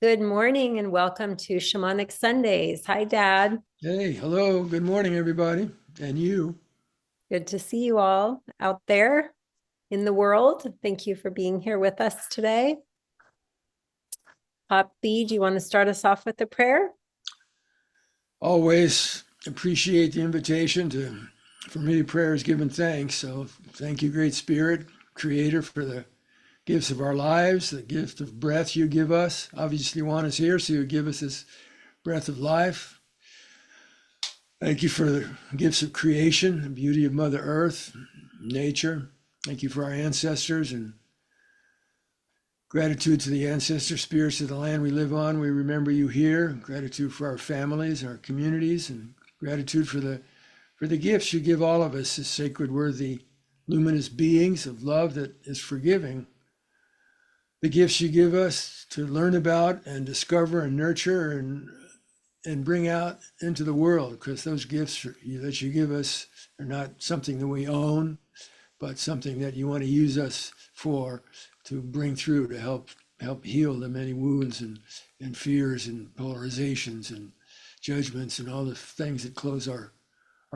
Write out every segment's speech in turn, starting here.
Good morning and welcome to Shamanic Sundays. Hi, Dad. Hey, hello, good morning, everybody, and you. Good to see you all out there in the world. Thank you for being here with us today. Poppy, do you want to start us off with a prayer? Always appreciate the invitation to, for me, prayer is giving thanks. So thank you, Great Spirit, Creator, for the gifts of our lives, the gift of breath you give us. Obviously, you want us here, so you give us this breath of life. Thank you for the gifts of creation, the beauty of Mother Earth, nature. Thank you for our ancestors and gratitude to the ancestor spirits of the land we live on. We remember you here. Gratitude for our families, our communities, and gratitude for the gifts you give all of us as sacred, worthy, luminous beings of love that is forgiving. The gifts you give us to learn about and discover and nurture and bring out into the world, because those gifts that you give us are not something that we own, but something that you want to use us for, to bring through, to help heal the many wounds and fears and polarizations and judgments and all the things that close our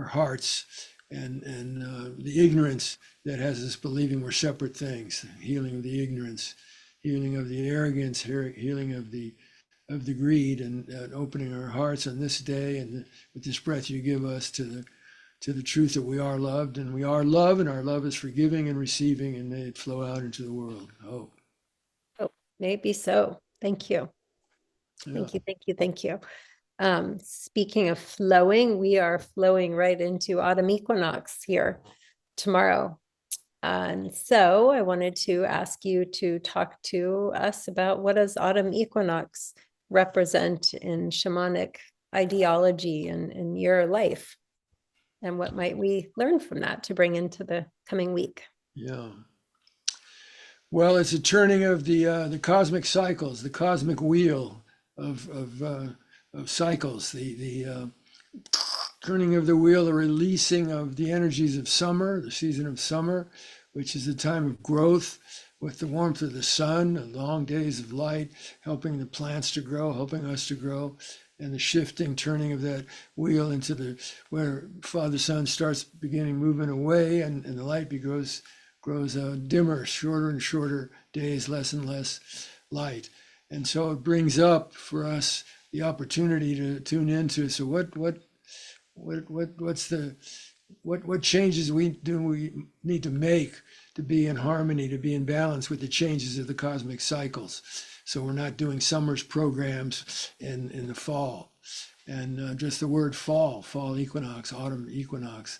hearts and the ignorance that has us believing we're separate things. Healing of the ignorance, healing of the arrogance, healing of the greed, and opening our hearts on this day and with this breath you give us to the truth that we are loved, and we are love, and our love is forgiving and receiving, and may it flow out into the world. Oh, Oh, maybe so. Thank you. yeah. Thank you. Thank you. Thank you. Speaking of flowing, we are flowing right into autumn equinox here tomorrow. And so I wanted to ask you to talk to us about what does autumn equinox represent in shamanic ideology and in your life, and what might we learn from that to bring into the coming week? Yeah. Well, it's a turning of the cosmic cycles, the cosmic wheel of cycles, the turning of the wheel, the releasing of the energies of summer, the season of summer, which is the time of growth with the warmth of the sun, the long days of light, helping the plants to grow, helping us to grow, and the shifting, turning of that wheel into the where Father Sun starts beginning moving away, and the light grows dimmer, shorter and shorter days, less and less light, and so it brings up for us the opportunity to tune into. So what's the what changes we need to make to be in harmony, to be in balance with the changes of the cosmic cycles, so we're not doing summer's programs in the fall, and just the word fall equinox, autumn equinox,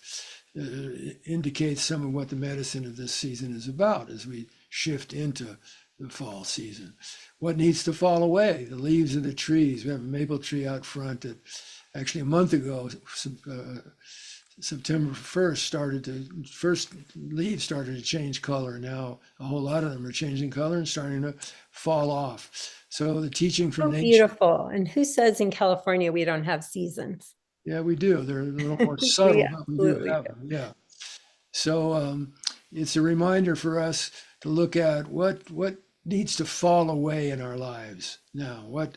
indicates some of what the medicine of this season is about as we shift into the fall season. What needs to fall away? The leaves of the trees. We have a maple tree out front that actually a month ago, September 1st, first leaves started to change color. Now a whole lot of them are changing color and starting to fall off. So the teaching from Oh, nature, beautiful. And who says in California we don't have seasons? yeah, we do. They're a little more We subtle, but we do absolutely have do. them. Yeah. So it's a reminder for us to look at what needs to fall away in our lives now. What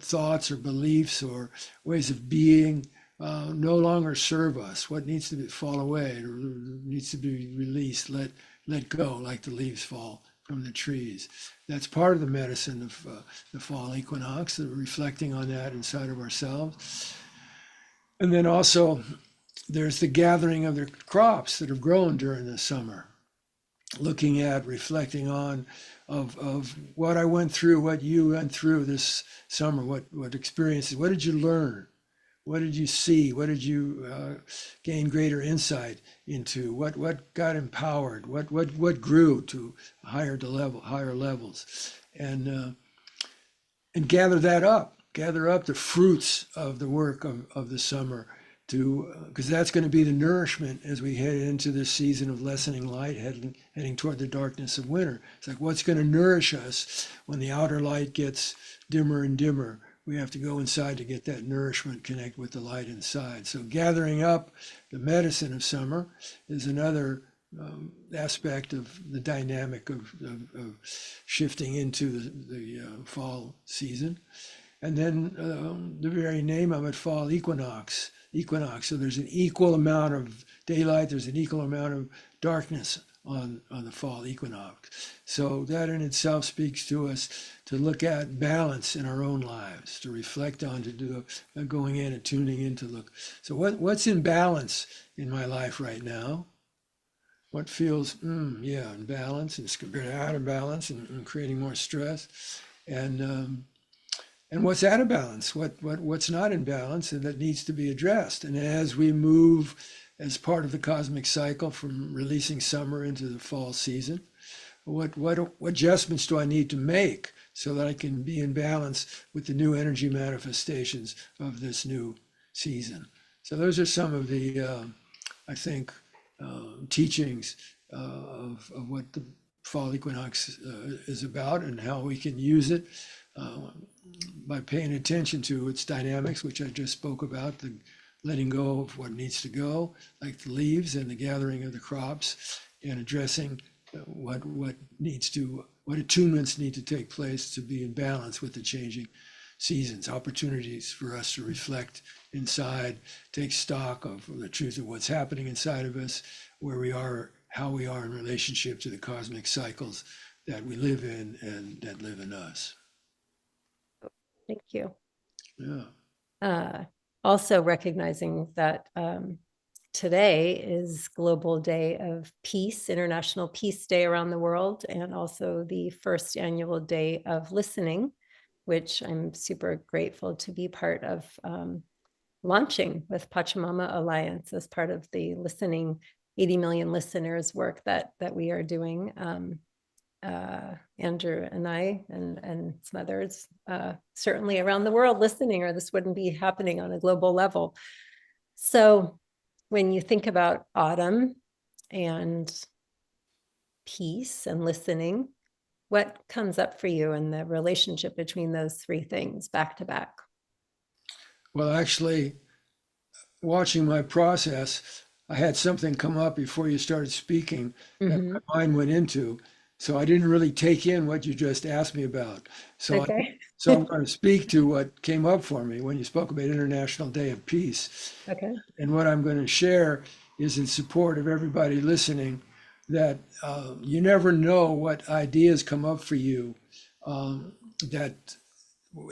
thoughts or beliefs or ways of being no longer serve us. What needs to fall away or needs to be released, let go, like the leaves fall from the trees. That's part of the medicine of the fall equinox, reflecting on that inside of ourselves. And then also there's the gathering of the crops that have grown during the summer, looking at, reflecting on of what I went through, what you went through this summer, what experiences, what did you learn? What did you see? What did you gain greater insight into? What got empowered? What grew to higher levels, and gather that up, gather up the fruits of the work of the summer, to because that's going to be the nourishment as we head into this season of lessening light, heading toward the darkness of winter. It's like, what's going to nourish us when the outer light gets dimmer and dimmer? We have to go inside to get that nourishment, connect with the light inside. So gathering up the medicine of summer is another aspect of the dynamic of shifting into the fall season. And then the very name of it, fall equinox, equinox. So there's an equal amount of daylight, there's an equal amount of darkness on the fall equinox. So that in itself speaks to us to look at balance in our own lives, to reflect on, to do going in and tuning in to look. So what's in balance in my life right now? What feels, in balance and out of balance and creating more stress? And what's out of balance, what's not in balance and that needs to be addressed. And as we move as part of the cosmic cycle from releasing summer into the fall season, what adjustments do I need to make so that I can be in balance with the new energy manifestations of this new season? So those are some of the, I think, teachings of what the fall equinox is about and how we can use it by paying attention to its dynamics, which I just spoke about, the letting go of what needs to go, like the leaves and the gathering of the crops, and addressing what attunements need to take place to be in balance with the changing seasons, opportunities for us to reflect inside, take stock of the truth of what's happening inside of us, where we are, how we are in relationship to the cosmic cycles that we live in and that live in us. Thank you. Yeah. Also recognizing that today is Global Day of Peace, International Peace Day around the world, and also the first annual Day of Listening, which I'm super grateful to be part of launching with Pachamama Alliance as part of the listening 80 million listeners work that we are doing. Andrew and I and some others certainly around the world listening, or this wouldn't be happening on a global level. So when you think about autumn and peace and listening, what comes up for you in the relationship between those three things back to back? Well, actually, watching my process, I had something come up before you started speaking that my mind went into. So I didn't really take in what you just asked me about. So Okay. I'm going to speak to what came up for me when you spoke about International Day of Peace. Okay. And what I'm going to share is in support of everybody listening that you never know what ideas come up for you, that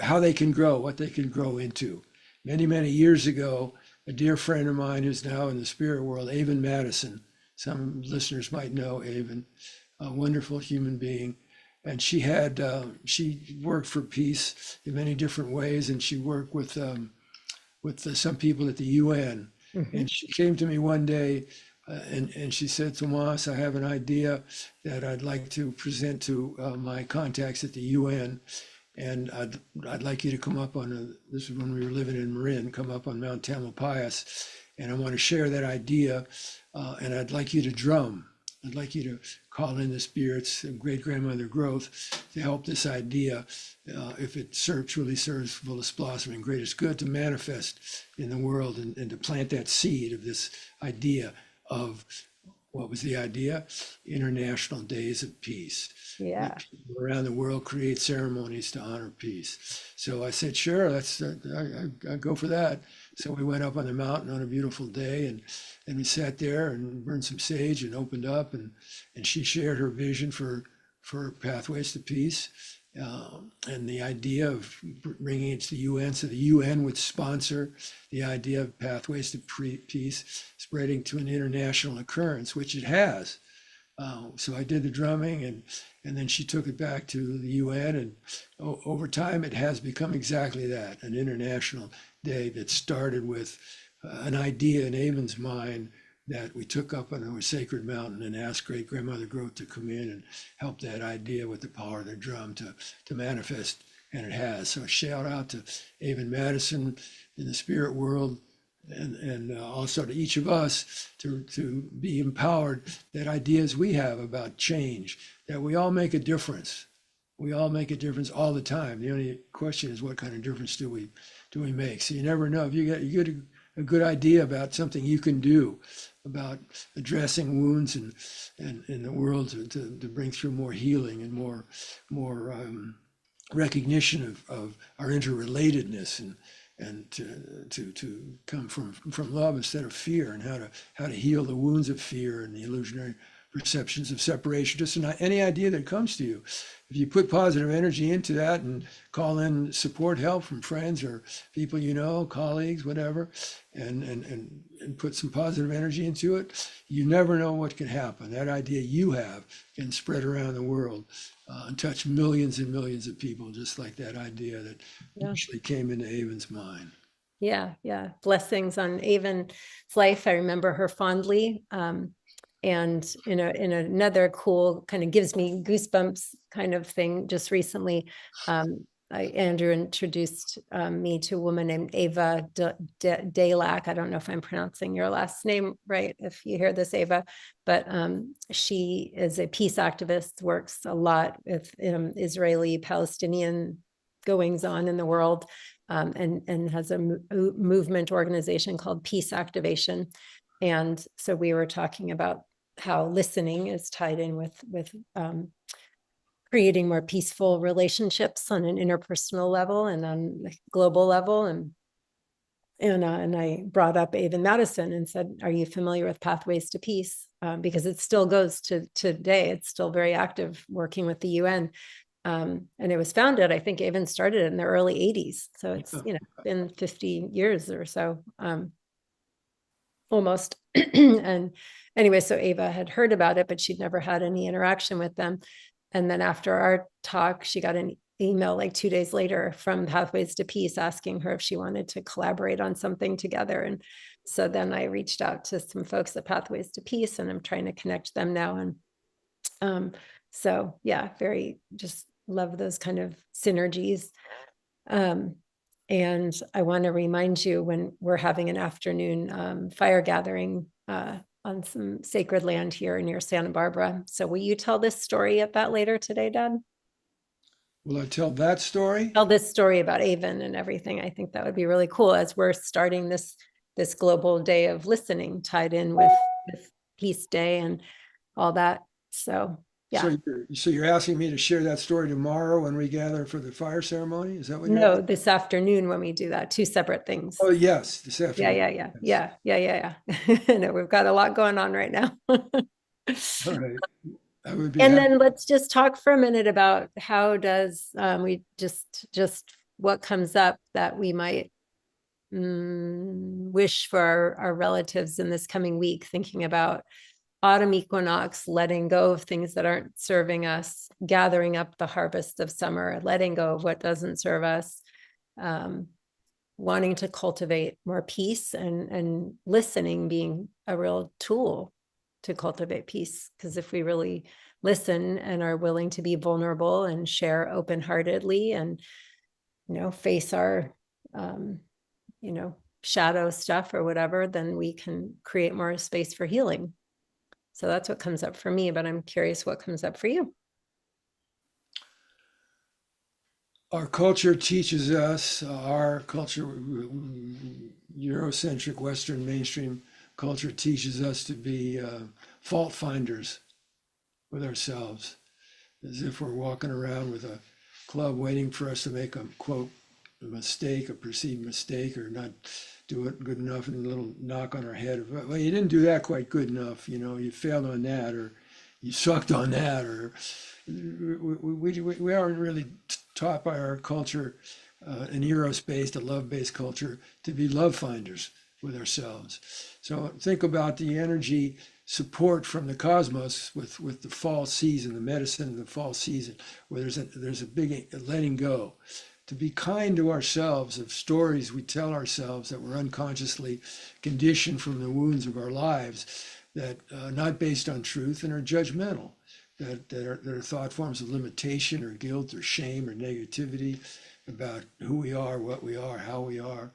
how they can grow, what they can grow into. Many, many years ago, a dear friend of mine who's now in the spirit world, Avon Madison, some listeners might know Avon, a wonderful human being. And she worked for peace in many different ways. And she worked with some people at the UN. And she came to me one day and she said, Tomas, I have an idea that I'd like to present to my contacts at the UN. And I'd like you to come up this is when we were living in Marin, come up on Mount Tamalpais. And I want to share that idea. And I'd like you to drum. I'd like you to call in the spirits of great grandmother growth to help this idea, if it truly serves fullest blossoming, greatest good, to manifest in the world and to plant that seed of this idea of what was the idea? International Days of Peace. Yeah. People around the world create ceremonies to honor peace. So I said, sure, I go for that. So we went up on the mountain on a beautiful day and we sat there and burned some sage and opened up and she shared her vision for Pathways to Peace. And the idea of bringing it to the UN, so the UN would sponsor the idea of Pathways to Peace spreading to an international occurrence, which it has. So I did the drumming and then she took it back to the UN, and over time it has become exactly that, an international day that started with an idea in Avon's mind that we took up on a sacred mountain and asked great grandmother growth to come in and help that idea with the power of the drum to manifest, and it has. So shout out to Avon Madison in the spirit world, and also to each of us to be empowered that ideas we have about change, that we all make a difference. We all make a difference all the time. The only question is what kind of difference do we make? So you never know. If you get a a good idea about something you can do about addressing wounds and in the world to bring through more healing and more recognition of our interrelatedness and to come from love instead of fear, and how to heal the wounds of fear and the illusionary perceptions of separation. Just any idea that comes to you, if you put positive energy into that and call in support, help from friends or people you know, colleagues, whatever, and put some positive energy into it, you never know what can happen. That idea you have can spread around the world and touch millions and millions of people, just like that idea that Yeah. initially came into Avon's mind. Yeah, yeah. Blessings on Avon's life. I remember her fondly. And in another cool kind of gives me goosebumps kind of thing, just recently, Andrew introduced me to a woman named Ava Dalek. I don't know if I'm pronouncing your last name right, if you hear this, Ava, but she is a peace activist, works a lot with Israeli-Palestinian goings on in the world, and has a movement organization called Peace Activation. And so we were talking about how listening is tied in with creating more peaceful relationships on an interpersonal level and on a global level. And I brought up Avon Madison and said, are you familiar with Pathways to Peace? Because it still goes to today. It's still very active, working with the UN. And it was founded, I think Avon started in the early 80s. So it's, been 50 years or so, almost. And anyway, so Ava had heard about it, but she'd never had any interaction with them. And then after our talk, she got an email like 2 days later from Pathways to Peace asking her if she wanted to collaborate on something together. And so then I reached out to some folks at Pathways to Peace, and I'm trying to connect them now. And so yeah, very just love those kind of synergies. And I want to remind you, when we're having an afternoon fire gathering on some sacred land here near Santa Barbara. So will you tell this story at that later today, Dad? Will I tell that story? Tell this story about Avon and everything. I think that would be really cool as we're starting this global day of listening, tied in with Peace Day and all that. So yeah. So you're asking me to share that story tomorrow when we gather for the fire ceremony? Is that what you're No, asking? this afternoon when we do that, two separate things. Oh, yes, this afternoon. Yes. Yeah. No, we've got a lot going on right now. All right. I would be And happy. then let's just talk for a minute about how does we just what comes up that we might wish for our relatives in this coming week, thinking about autumn equinox, letting go of things that aren't serving us, gathering up the harvest of summer, letting go of what doesn't serve us, wanting to cultivate more peace, and listening being a real tool to cultivate peace. Because if we really listen and are willing to be vulnerable and share open-heartedly and, face our, shadow stuff or whatever, then we can create more space for healing. So that's what comes up for me, but I'm curious what comes up for you. Our culture teaches us, our culture, Eurocentric Western mainstream culture teaches us to be fault finders with ourselves, as if we're walking around with a club waiting for us to make a quote, a mistake, a perceived mistake, or not do it good enough, and a little knock on our head. Well, you didn't do that quite good enough, you failed on that, or you sucked on that, or we aren't really taught by our culture, in Eurospace, a love-based culture, to be love finders with ourselves. So think about the energy support from the cosmos with the fall season, the medicine of the fall season, where there's a big letting go. To be kind to ourselves of stories we tell ourselves that we're unconsciously conditioned from the wounds of our lives, that are not based on truth and are judgmental, that are thought forms of limitation or guilt or shame or negativity about who we are, what we are, how we are.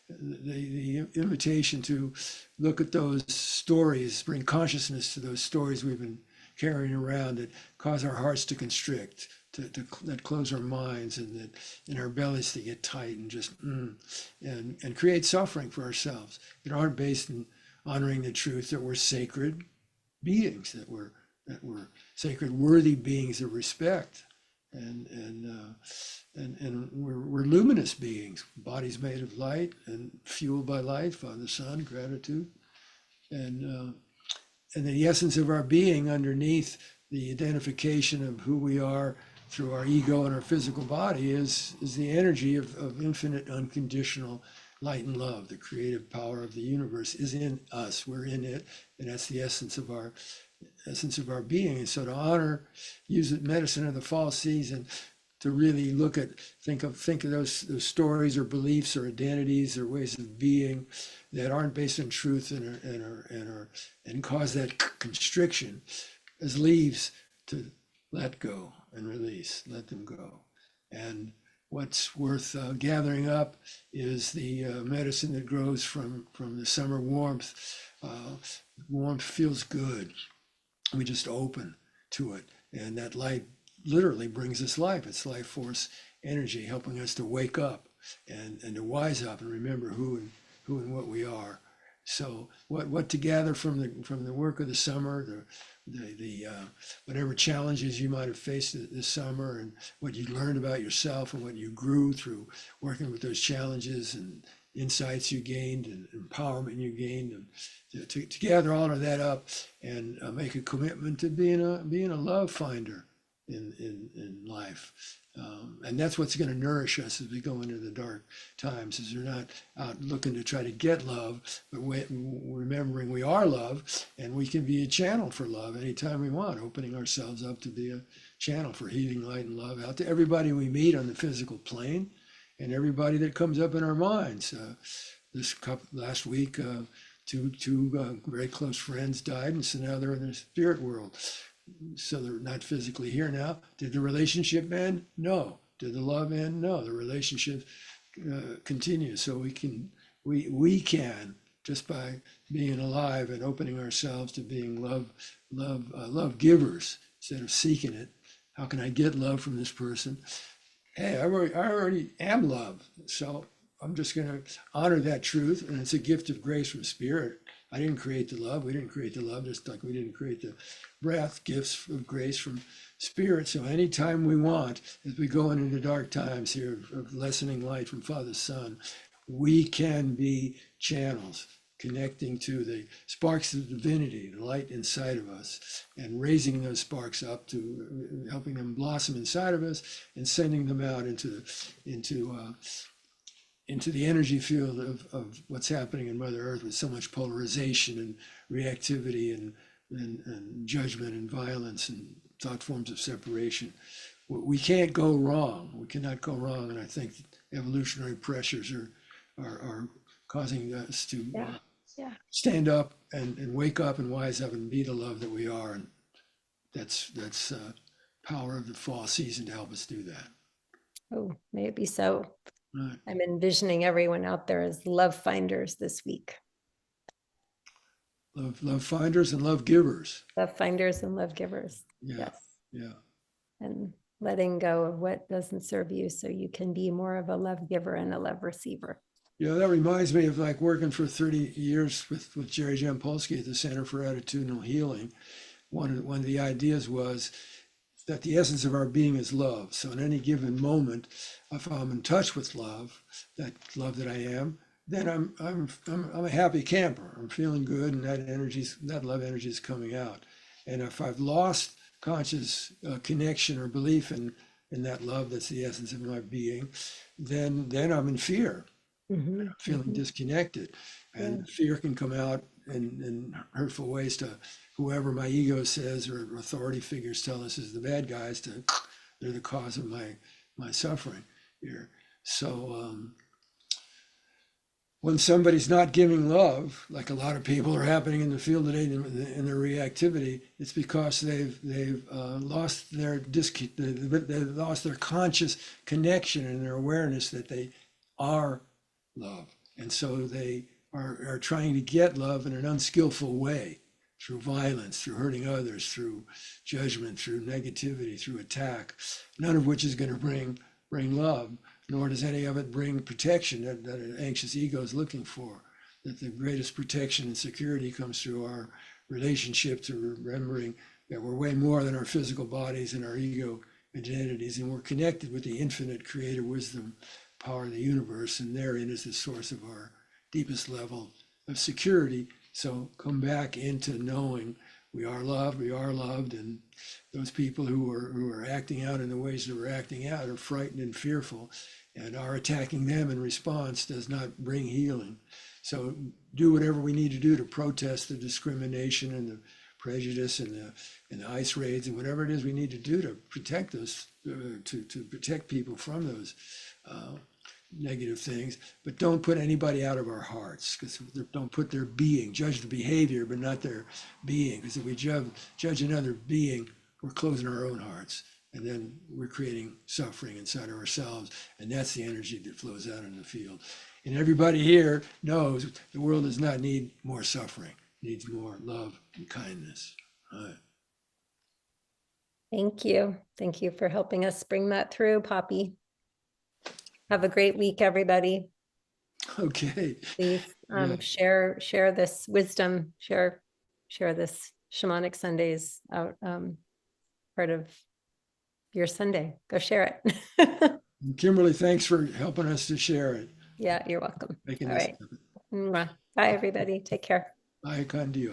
The invitation to look at those stories, bring consciousness to those stories we've been carrying around that cause our hearts to constrict, that close our minds and that in our bellies to get tight and just and create suffering for ourselves that aren't based in honoring the truth that we're sacred beings, that we're sacred, worthy beings of respect, and we're luminous beings, bodies made of light and fueled by light, Father, Son, gratitude, and the essence of our being underneath the identification of who we are through our ego and our physical body is the energy of infinite unconditional light and love. The creative power of the universe is in us. We're in it, and that's the essence of our being. And so to honor, use the medicine of the fall season to really look at, think of those stories or beliefs or identities or ways of being that aren't based on truth and cause that constriction as leaves to let go and release, let them go. And what's worth gathering up is the medicine that grows from the summer warmth. Warmth feels good. We just open to it, and that light literally brings us life. It's life force energy helping us to wake up and to wise up and remember who and what we are. So what to gather from the work of the summer, the whatever challenges you might have faced this summer, and what you learned about yourself and what you grew through working with those challenges and insights you gained and empowerment you gained, and to gather all of that up and make a commitment to being a love finder in life. And that's what's going to nourish us as we go into the dark times, is we're not out looking to try to get love, but remembering we are love, and we can be a channel for love anytime we want, opening ourselves up to be a channel for healing light and love out to everybody we meet on the physical plane and everybody that comes up in our minds. Last week, two very close friends died, and so now they're in the spirit world. So they're not physically here now. Did the relationship end? No. Did the love end? No. The relationship continues. So we can just by being alive and opening ourselves to being love givers instead of seeking it. How can I get love from this person? Hey, I already am love. So I'm just going to honor that truth, and it's a gift of grace from Spirit. I didn't create the love. We didn't create the love, just like we didn't create the breath, gifts of grace from Spirit. So anytime we want, as we go into dark times here of lessening light from Father, Son, we can be channels connecting to the sparks of divinity, the light inside of us, and raising those sparks up to helping them blossom inside of us and sending them out into the energy field of what's happening in Mother Earth with so much polarization and reactivity and judgment and violence and thought forms of separation. We can't go wrong. We cannot go wrong. And I think evolutionary pressures are causing us to stand up and wake up and wise up and be the love that we are. And that's power of the fall season to help us do that. Oh, may it be so. Right. I'm envisioning everyone out there as love finders this week. Love finders and love givers. Love finders and love givers. Yeah. Yes. Yeah. And letting go of what doesn't serve you so you can be more of a love giver and a love receiver. Yeah, that reminds me of like working for 30 years with Jerry Jampolsky at the Center for Attitudinal Healing. One of the ideas was that the essence of our being is love. So in any given moment, if I'm in touch with love, that love that I am, then I'm a happy camper. I'm feeling good, and that love energy is coming out. And if I've lost conscious connection or belief in that love, that's the essence of my being, then I'm in fear. Mm-hmm. Feeling disconnected, and fear can come out in hurtful ways to whoever my ego says or authority figures tell us is the bad guys. They're the cause of my suffering here. So when somebody's not giving love, like a lot of people are happening in the field today in their reactivity, it's because they've lost they've lost their conscious connection and their awareness that they are love. And so they are trying to get love in an unskillful way. through violence, through hurting others, through judgment, through negativity, through attack, none of which is going to bring love, nor does any of it bring protection that an anxious ego is looking for. That the greatest protection and security comes through our relationship to remembering that we're way more than our physical bodies and our ego identities, and we're connected with the infinite creative wisdom, power of the universe, and therein is the source of our deepest level of security. So come back into knowing we are loved, and those people who are acting out in the ways that we're acting out are frightened and fearful, and our attacking them in response does not bring healing. So do whatever we need to do to protest the discrimination and the prejudice and the ICE raids and whatever it is we need to do to protect those, to protect people from those negative things. But don't put anybody out of our hearts, because don't put their being, judge the behavior, but not their being. Because if we judge another being, we're closing our own hearts. And then we're creating suffering inside of ourselves. And that's the energy that flows out in the field. And everybody here knows the world does not need more suffering. It needs more love and kindness. All right. Thank you. Thank you for helping us bring that through, Poppy. Have a great week, everybody. Okay. Please Yeah. share this wisdom, share this Shamanic Sundays out, part of your Sunday. Go share it. And Kimberly, thanks for helping us to share it. Yeah, you're welcome. Making All this right. Mwah. Bye, everybody. Take care. Bye, con Dios.